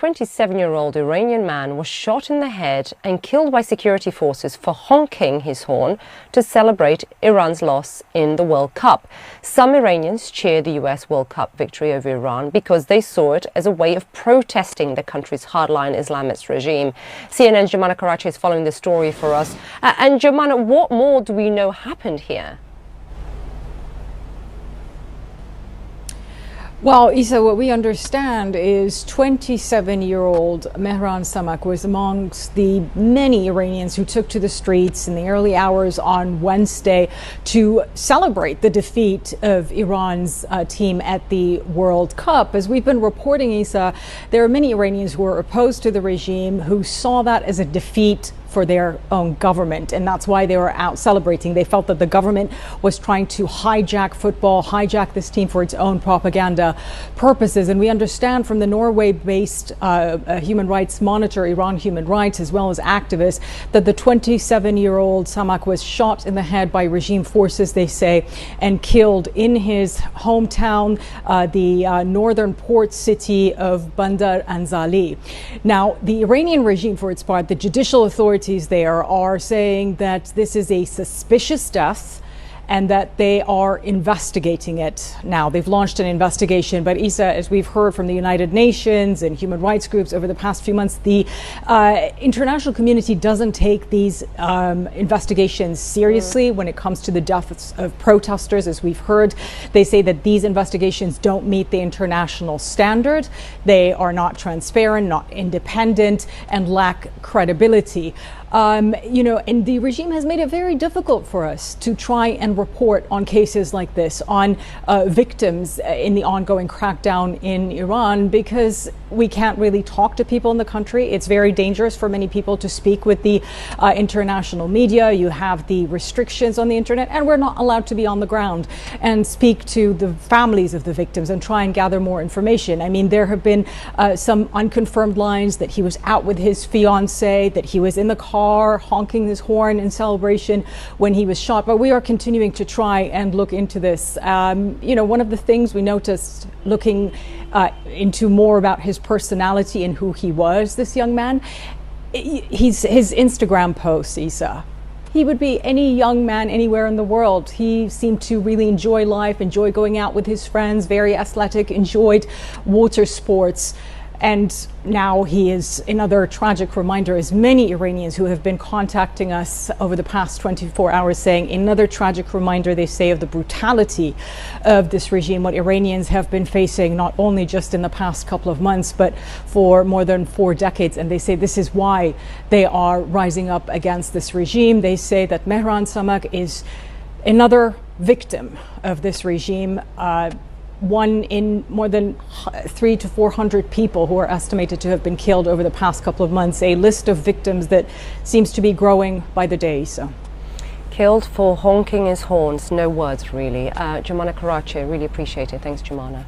27-year-old Iranian man was shot in the head and killed by security forces for honking his horn to celebrate Iran's loss in the World Cup. Some Iranians cheered the US World Cup victory over Iran because they saw it as a way of protesting the country's hardline Islamist regime. CNN's Jumana Karachi is following the story for us. And Jumana, what more do we know happened here? Well, Isa, what we understand is 27-year-old Mehran Samak was amongst the many Iranians who took to the streets in the early hours on Wednesday to celebrate the defeat of Iran's team at the World Cup. As we've been reporting, Isa, there are many Iranians who were opposed to the regime who saw that as a defeat for their own government, and that's why they were out celebrating. They felt that the government was trying to hijack football, hijack this team for its own propaganda purposes. And we understand from the Norway-based human rights monitor, Iran Human Rights, as well as activists, that the 27-year-old Samak was shot in the head by regime forces, they say, and killed in his hometown, the northern port city of Bandar Anzali. Now, the Iranian regime, for its part, the judicial authorities there are saying that this is a suspicious death and that they are investigating it now. They've launched an investigation, but Isa, as we've heard from the United Nations and human rights groups over the past few months, the international community doesn't take these investigations seriously when it comes to the deaths of protesters. As we've heard, they say that these investigations don't meet the international standard. They are not transparent, not independent, and lack credibility. And the regime has made it very difficult for us to try and report on cases like this, on victims in the ongoing crackdown in Iran, because we can't really talk to people in the country. It's very dangerous for many people to speak with the international media. You have the restrictions on the internet, and we're not allowed to be on the ground and speak to the families of the victims and try and gather more information. I mean, there have been some unconfirmed lines that he was out with his fiancée, that he was in the car honking his horn in celebration when he was shot. But we are continuing to try and look into this. One of the things we noticed looking into more about his personality and who he was, this young man, his Instagram posts, Isa. He would be any young man anywhere in the world. He seemed to really enjoy life, enjoy going out with his friends, very athletic, enjoyed water sports. And now he is another tragic reminder, as many Iranians who have been contacting us over the past 24 hours saying, another tragic reminder, they say, of the brutality of this regime, what Iranians have been facing not only just in the past couple of months, but for more than 4 decades. And they say this is why they are rising up against this regime. They say that Mehran Samak is another victim of this regime, one in more than 300 to 400 people who are estimated to have been killed over the past couple of months, a list of victims that seems to be growing by the day. So, killed for honking his horns, no words really. Jumana Karachi, really appreciate it. Thanks, Jumana.